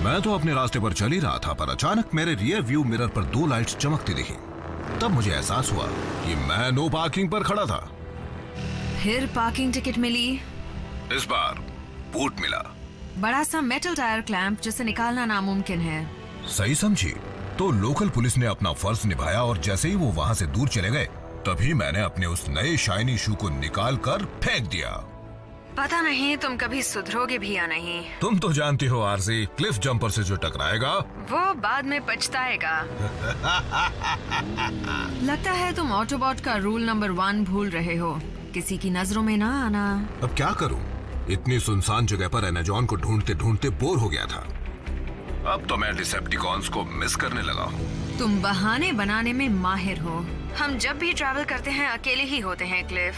मैं तो अपने रास्ते पर चल ही रहा था, पर अचानक मेरे रियर व्यू मिरर पर 2 लाइट्स चमकती दिखी। तब मुझे एहसास हुआ कि मैं नो पार्किंग पर खड़ा था। फिर पार्किंग टिकट मिली। इस बार बूट मिला, बड़ा सा मेटल टायर क्लैंप जिसे निकालना नामुमकिन है। सही समझी। तो लोकल पुलिस ने अपना फर्ज निभाया और जैसे ही वो वहाँ से दूर चले गए, तभी मैंने अपने उस नए शाइनी शू को निकाल कर फेंक दिया। पता नहीं तुम कभी सुधरोगे भी या नहीं। तुम तो जानती हो आरसी, क्लिफ जंपर से जो टकराएगा वो बाद में पछताएगा। लगता है तुम ऑटोबॉट का रूल नंबर 1 भूल रहे हो, किसी की नजरों में ना आना। अब क्या करूं? इतनी सुनसान जगह पर एमेजॉन को ढूंढते ढूंढते बोर हो गया था। अब तो मैं डिसेप्टिकॉन्स को मिस करने लगा हूँ। तुम बहाने बनाने में माहिर हो। हम जब भी ट्रैवल करते हैं अकेले ही होते हैं क्लिफ।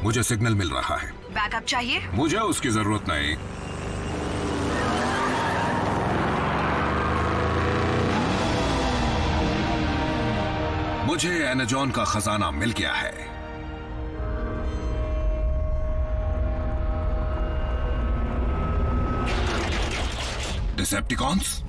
मुझे सिग्नल मिल रहा है। बैकअप चाहिए? मुझे उसकी जरूरत नहीं। मुझे एमेजॉन का खजाना मिल गया है। डिसेप्टिकॉन्स,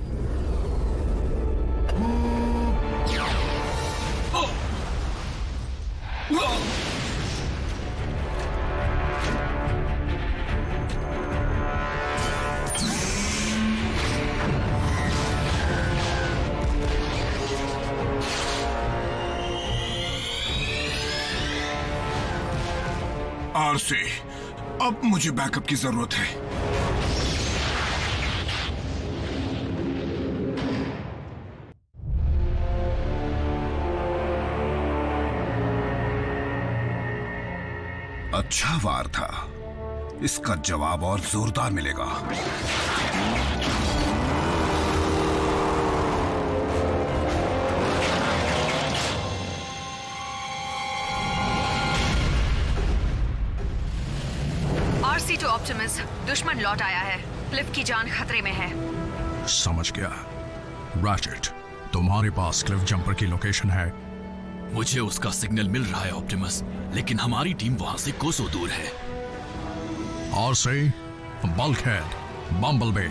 आरसी, अब मुझे बैकअप की जरूरत है। अच्छा वार था, इसका जवाब और जोरदार मिलेगा। आरसी टू ऑप्टिमस, दुश्मन लौट आया है। क्लिफ की जान खतरे में है। समझ गया। रैचेट, तुम्हारे पास क्लिफ जंपर की लोकेशन है? मुझे उसका सिग्नल मिल रहा है ऑप्टिमस, लेकिन हमारी टीम वहां से कोसों दूर है। आरसी, बल्कहेड, बम्बलबी,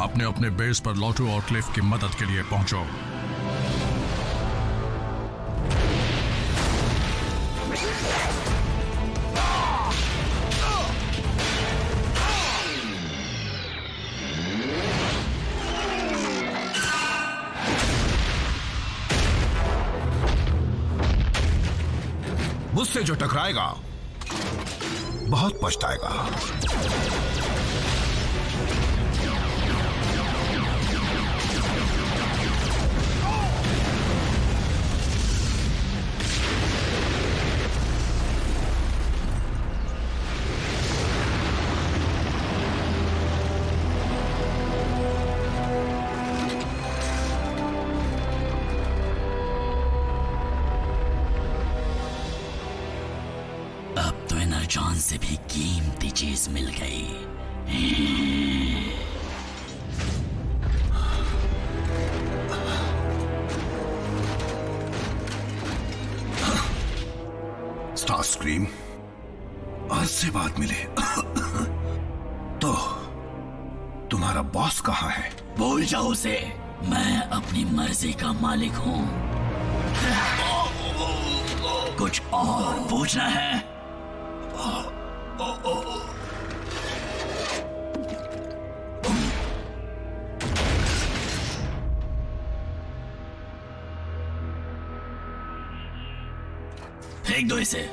अपने अपने बेस पर लौटो और क्लिफ की मदद के लिए पहुंचो। मुझसे जो टकराएगा बहुत पछताएगा। जान से भी कीमती चीज मिल गई। स्टारस्क्रीम, आज से बात मिले। तो तुम्हारा बॉस कहाँ है? भूल जाओ उसे, मैं अपनी मर्जी का मालिक हूँ। कुछ और पूछना है? फेंक दो इसे।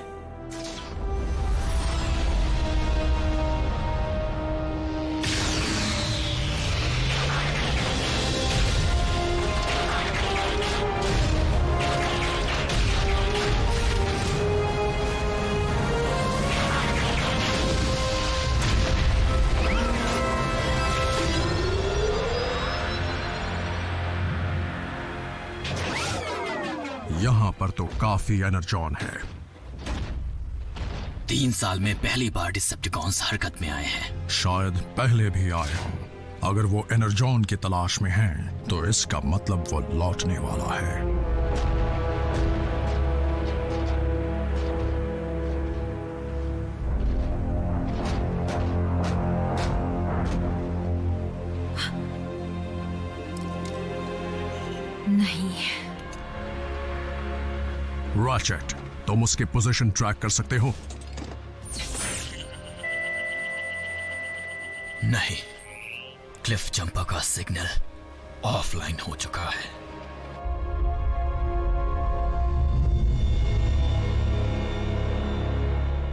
यहां पर तो काफी एनर्जॉन है। 3 साल में पहली बार डिसेप्टिकॉन्स हरकत में आए हैं। शायद पहले भी आए हों। अगर वो एनर्जॉन की तलाश में हैं, तो इसका मतलब वो लौटने वाला है। रैचेट, तुम उसकी पोजीशन ट्रैक कर सकते हो? नहीं, क्लिफ जंपर का सिग्नल ऑफलाइन हो चुका है।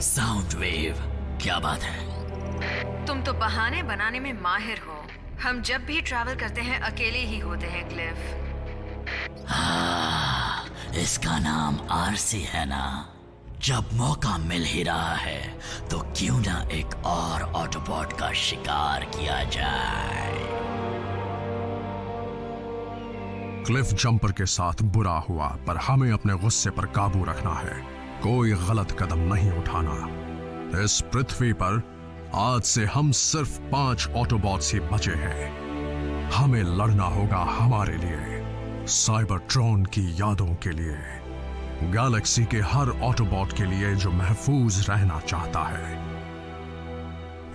साउंड वेव, क्या बात है? तुम तो बहाने बनाने में माहिर हो। हम जब भी ट्रैवल करते हैं अकेले ही होते हैं क्लिफ। हाँ, इसका नाम आरसी है ना? जब मौका मिल ही रहा है तो क्यों ना एक और ऑटोबॉट का शिकार किया जाए। क्लिफ जंपर के साथ बुरा हुआ, पर हमें अपने गुस्से पर काबू रखना है। कोई गलत कदम नहीं उठाना। इस पृथ्वी पर आज से हम सिर्फ 5 ऑटोबॉट्स ही बचे हैं। हमें लड़ना होगा हमारे लिए, साइबरट्रॉन की यादों के लिए, गैलेक्सी के हर ऑटोबॉट के लिए जो महफूज रहना चाहता है,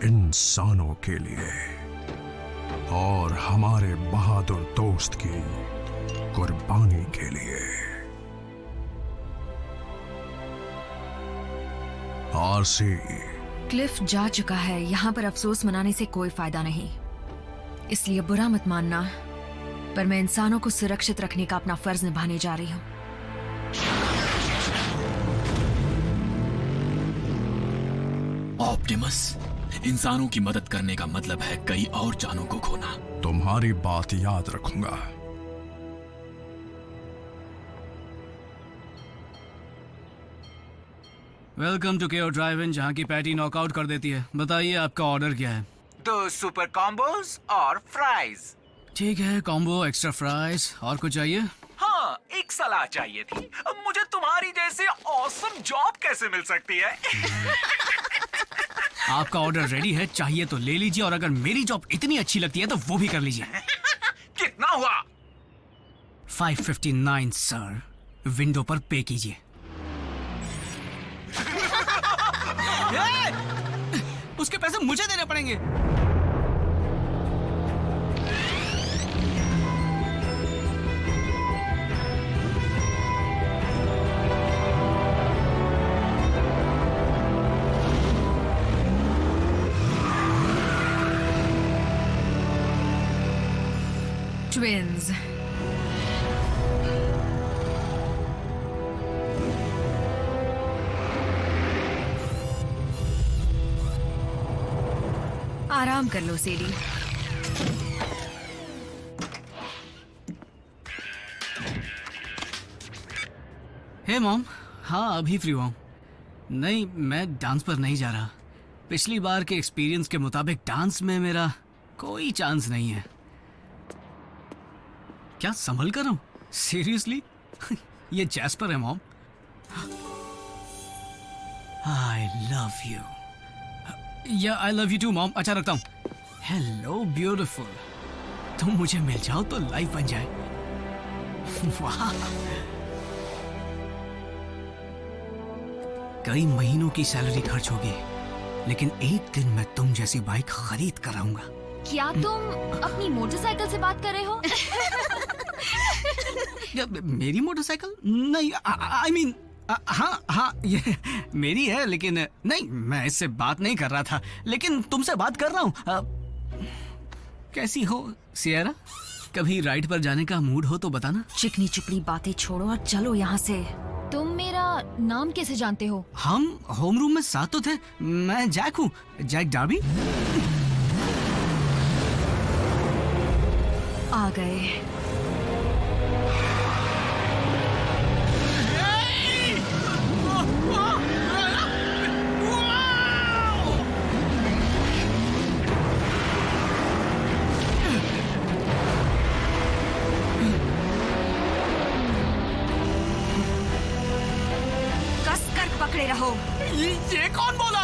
इंसानों के लिए और हमारे बहादुर दोस्त की कुर्बानी के लिए। आरसी, क्लिफ जा चुका है, यहाँ पर अफसोस मनाने से कोई फायदा नहीं, इसलिए बुरा मत मानना, पर मैं इंसानों को सुरक्षित रखने का अपना फर्ज निभाने जा रही हूँ। ऑप्टिमस, इंसानों की मदद करने का मतलब है कई और जानों को खोना। तुम्हारी बात याद रखूंगा। वेलकम टू केओ ड्राइव इन, जहाँ की पैटी नॉकआउट कर देती है। बताइए आपका ऑर्डर क्या है? 2 सुपर कॉम्बोज और फ्राइज। ठीक है, कॉम्बो, एक्स्ट्रा फ्राइज। और कुछ चाहिए? हाँ, एक सलाह चाहिए थी। मुझे तुम्हारी जैसे ऑसम जॉब कैसे मिल सकती है? आपका ऑर्डर रेडी है, चाहिए तो ले लीजिए, और अगर मेरी जॉब इतनी अच्छी लगती है तो वो भी कर लीजिए। कितना हुआ? 559 सर। विंडो पर पे कीजिए। उसके पैसे मुझे देने पड़ेंगे। ट्विन्स, आराम कर लो सीडी। हे मॉम, हाँ अभी फ्री हुआ हूँ। नहीं, मैं डांस पर नहीं जा रहा। पिछली बार के एक्सपीरियंस के मुताबिक डांस में मेरा कोई चांस नहीं है। क्या संभल कर रहा हूँ? सीरियसली? ये जैस्पर है मॉम। I love you. या I love you too mom. अच्छा रखता हूँ। हेलो ब्यूटीफुल, तुम मुझे मिल जाओ तो लाइफ बन जाए। वाह, कई महीनों की सैलरी खर्च होगी, लेकिन एक दिन मैं तुम जैसी बाइक खरीद कर आऊंगा। क्या तुम अपनी मोटरसाइकिल से बात कर रहे हो? मेरी मोटरसाइकिल? नहीं, आई मीन हाँ ये मेरी है, लेकिन नहीं, मैं इससे बात नहीं कर रहा था, लेकिन तुमसे बात कर रहा हूँ। कैसी हो सियरा? कभी राइड पर जाने का मूड हो तो बताना। चिकनी चुपड़ी बातें छोड़ो और चलो यहाँ से। तुम मेरा नाम कैसे जानते हो? हम होम रूम में साथ तो थे। मैं जैक हूँ, जैक डार्बी। आ गए। पकड़े रहो। ये कौन बोला?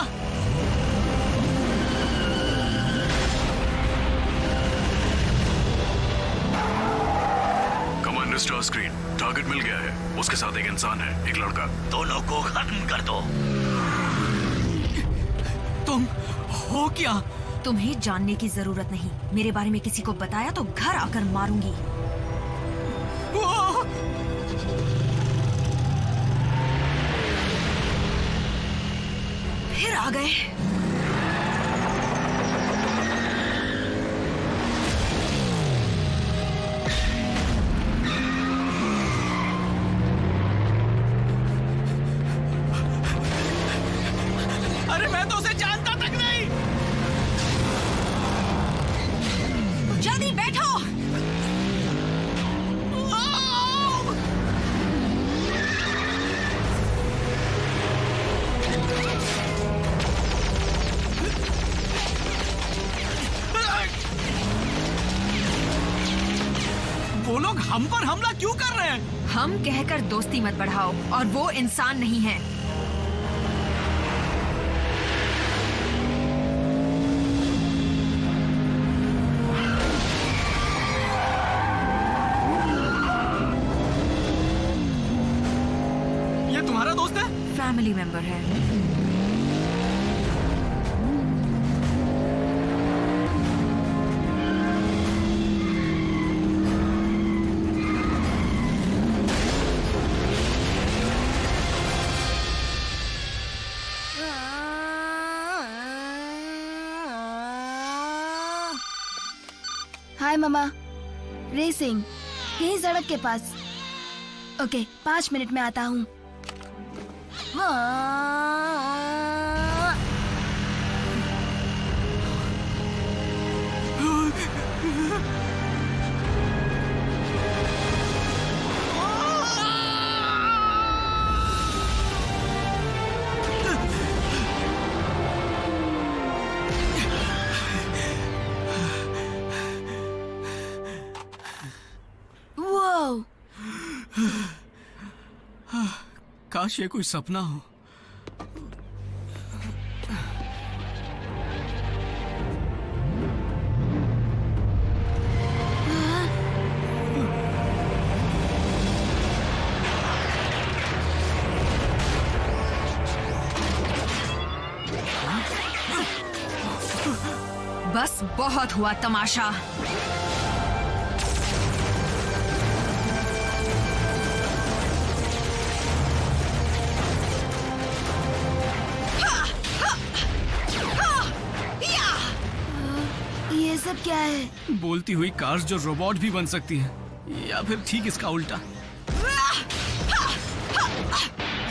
कमांडर स्टार स्क्रीन, टारगेट मिल गया है। उसके साथ एक इंसान है, एक लड़का। दोनों को खत्म कर दो। तुम हो क्या? तुम्हें जानने की जरूरत नहीं। मेरे बारे में किसी को बताया तो घर आकर मारूंगी। फिर आ गए। अरे मैं तो उसे जानता तक नहीं। जल्दी बैठो। वो लोग हम पर हमला क्यों कर रहे हैं? हम कहकर दोस्ती मत बढ़ाओ, और वो इंसान नहीं है। ये तुम्हारा दोस्त है? फैमिली मेंबर है। हाय मामा, रेसिंग यही सड़क के पास। ओके, 5 मिनट में आता हूँ। वो काश ये कोई सपना हो। बस बहुत हुआ तमाशा। ये सब क्या है? बोलती हुई कार्स जो रोबोट भी बन सकती हैं, या फिर ठीक इसका उल्टा।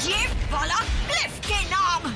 ये वाला क्लिफ के नाम।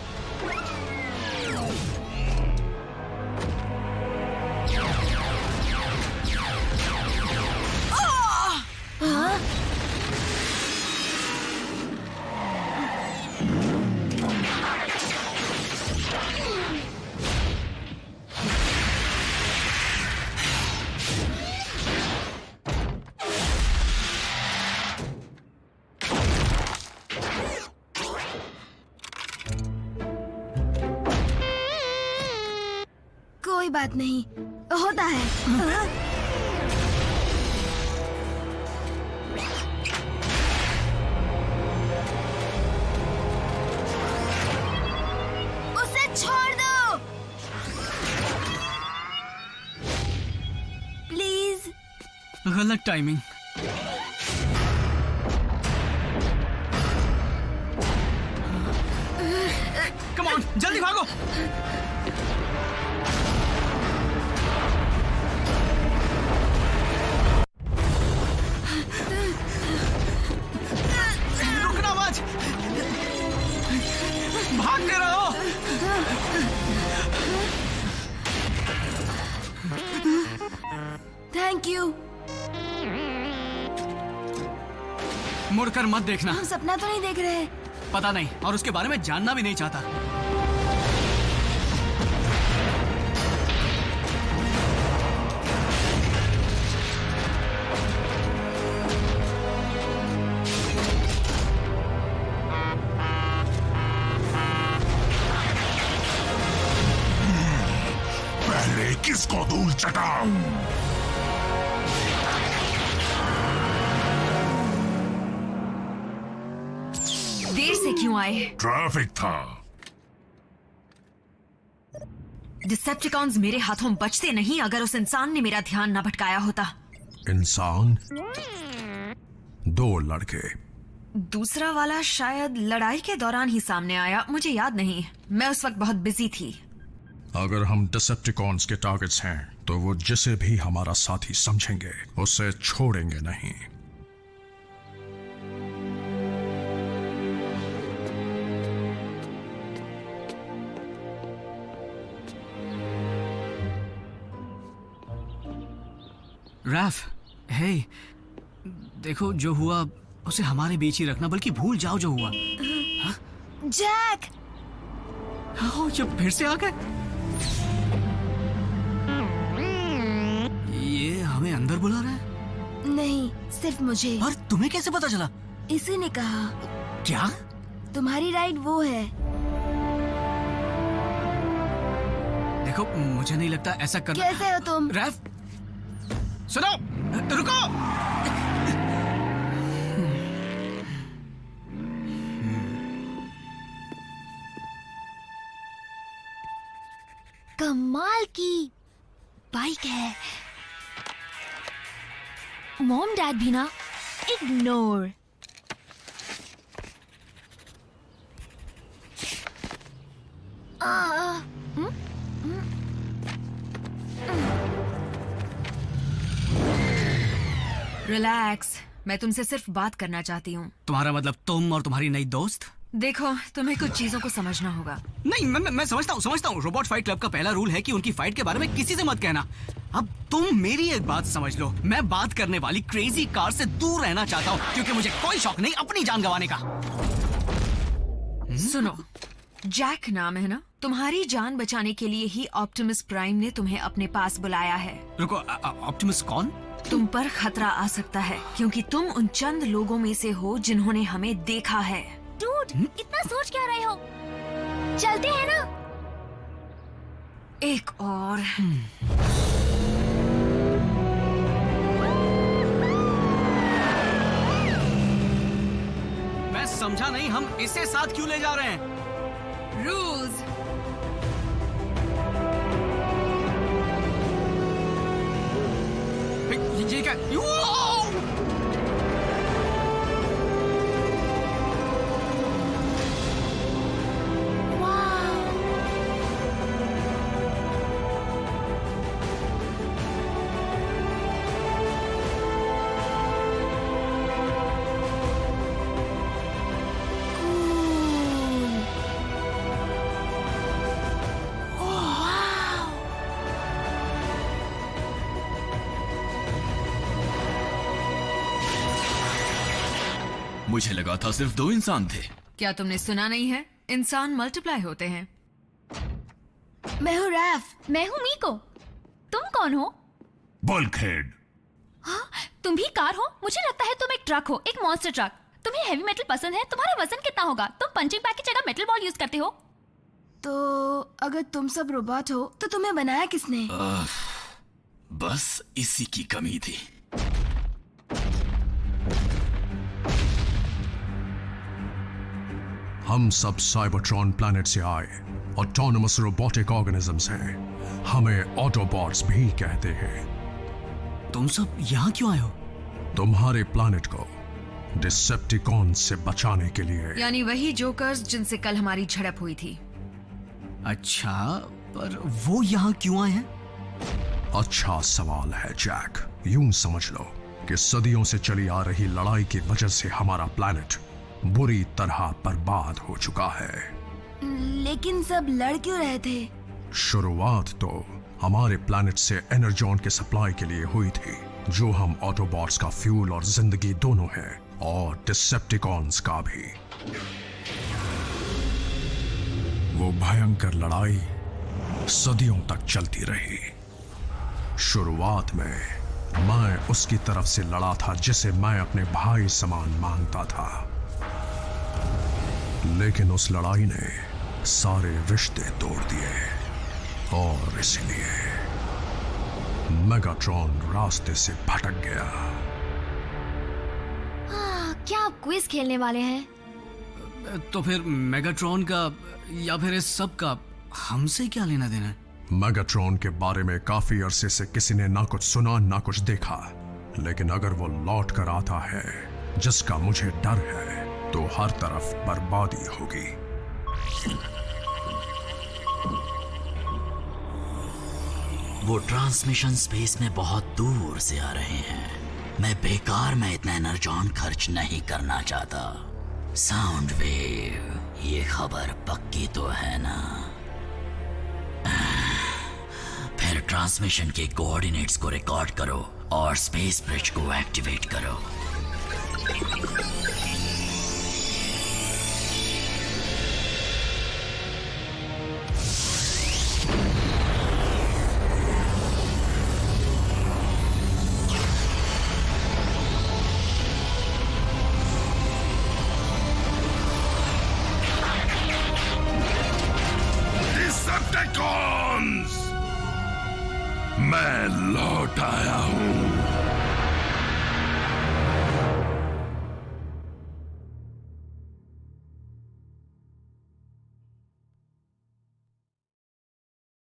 कोई बात नहीं, होता है। उसे छोड़ दो प्लीज। गलत टाइमिंग। कम ऑन, जल्दी भागो। रुकना मत, भागते रहो। Thank you. मुड़कर मत देखना। हम सपना तो नहीं देख रहे? पता नहीं, और उसके बारे में जानना भी नहीं चाहता। पहले किसको धूल चटाऊं? देर से क्यों आए? ट्रैफिक था। डिसेप्टिकॉन्स मेरे हाथों बचते नहीं अगर उस इंसान ने मेरा ध्यान न भटकाया होता। इंसान? 2 लड़के, दूसरा वाला शायद लड़ाई के दौरान ही सामने आया, मुझे याद नहीं, मैं उस वक्त बहुत बिजी थी। अगर हम डिसेप्टिकॉन्स के टारगेट्स हैं तो वो जिसे भी हमारा साथी समझेंगे उसे छोड़ेंगे नहीं। रैफ, हे, देखो जो हुआ उसे हमारे बीच ही रखना, बल्कि भूल जाओ जो हुआ। जैक! हाँ, ये फिर से आ गए। ये हमें अंदर बुला रहा है? नहीं, सिर्फ मुझे। और तुम्हें कैसे पता चला? इसी ने कहा। क्या? तुम्हारी राइड वो है। देखो, मुझे नहीं लगता ऐसा करना। कैसे हो तुम? रैफ, सुनो, रुको। कमाल की बाइक है। मॉम डैड भी ना इग्नोर। रिलैक्स, मैं तुमसे सिर्फ बात करना चाहती हूँ। तुम्हारा मतलब तुम और तुम्हारी नई दोस्त? देखो, तुम्हें कुछ चीजों को समझना होगा। नहीं, मैं समझता हूँ। रोबोट फाइट क्लब का पहला रूल है कि उनकी फाइट के बारे में किसी से मत कहना। अब तुम मेरी एक बात समझ लो, मैं बात करने वाली क्रेजी कार से दूर रहना चाहता हूँ, क्योंकि मुझे कोई शौक नहीं अपनी जान गंवाने का। सुनो, जैक नाम है ना? तुम्हारी जान बचाने के लिए ही ऑप्टिमस प्राइम ने तुम्हें अपने पास बुलाया है। रुको, ऑप्टिमस कौन? तुम पर खतरा आ सकता है, क्योंकि तुम उन चंद लोगों में से हो जिन्होंने हमें देखा है। डूड, इतना सोच क्या रहे हो? चलते हैं ना? एक और। मैं समझा नहीं, हम इसे साथ क्यों ले जा रहे हैं? रूल्स। ये क्या? मुझे लगा था सिर्फ 2 इंसान थे। क्या तुमने सुना नहीं है? इंसान मल्टीप्लाई होते हैं। मैं हूँ रैफ। मैं हूँ मीको। तुम कौन हो? बल्कहेड। हाँ, तुम भी कार हो? मुझे लगता है तुम एक ट्रक हो, एक मॉन्स्टर ट्रक। तुम्हें हेवी मेटल पसंद है? तुम्हारा वजन कितना होगा? तुम पंचिंग बैग की जगह मेटल बॉल यूज करते हो। तो अगर तुम सब रोबोट हो तो तुम्हें बनाया किसने? बस इसी की कमी थी। हम सब साइबरट्रॉन प्लैनेट से आए ऑटोनमस रोबोटिक ऑर्गेनिजम्स हैं। हमें ऑटोबॉट्स भी कहते हैं। तुम सब यहाँ क्यों आए हो? तुम्हारे प्लैनेट को डिसेप्टिकॉन से बचाने के लिए। यानी वही जोकर्स जिनसे कल हमारी झड़प हुई थी। अच्छा, पर वो यहाँ क्यों आए हैं? अच्छा सवाल है जैक। यूं समझ लो कि सदियों से चली आ रही लड़ाई की वजह से हमारा प्लैनेट बुरी तरह बर्बाद हो चुका है। लेकिन सब लड़ क्यों रहे थे? शुरुआत तो हमारे प्लैनेट से एनर्जॉन के सप्लाई के लिए हुई थी, जो हम ऑटोबॉट्स का फ्यूल और जिंदगी दोनों है, और डिसेप्टिकॉन्स का भी। वो भयंकर लड़ाई सदियों तक चलती रही। शुरुआत में मैं उसकी तरफ से लड़ा था जिसे मैं अपने भाई समान मानता था, लेकिन उस लड़ाई ने सारे रिश्ते तोड़ दिए, और इसलिए मेगाट्रॉन रास्ते से भटक गया। क्या आप क्विज खेलने वाले हैं? तो फिर मेगाट्रॉन का या फिर इस सब का हमसे क्या लेना देना है? मेगाट्रॉन के बारे में काफी अरसे से किसी ने ना कुछ सुना ना कुछ देखा, लेकिन अगर वो लौट कर आता है, जिसका मुझे डर है, तो हर तरफ बर्बादी होगी। वो ट्रांसमिशन स्पेस में बहुत दूर से आ रहे हैं। मैं बेकार में इतना एनर्जॉन खर्च नहीं करना चाहता। साउंड वेव, ये खबर पक्की तो है ना? फिर ट्रांसमिशन के कोऑर्डिनेट्स को रिकॉर्ड करो और स्पेस ब्रिज को एक्टिवेट करो। डिसेप्टिकॉन्स, मैं लौट आया हूं।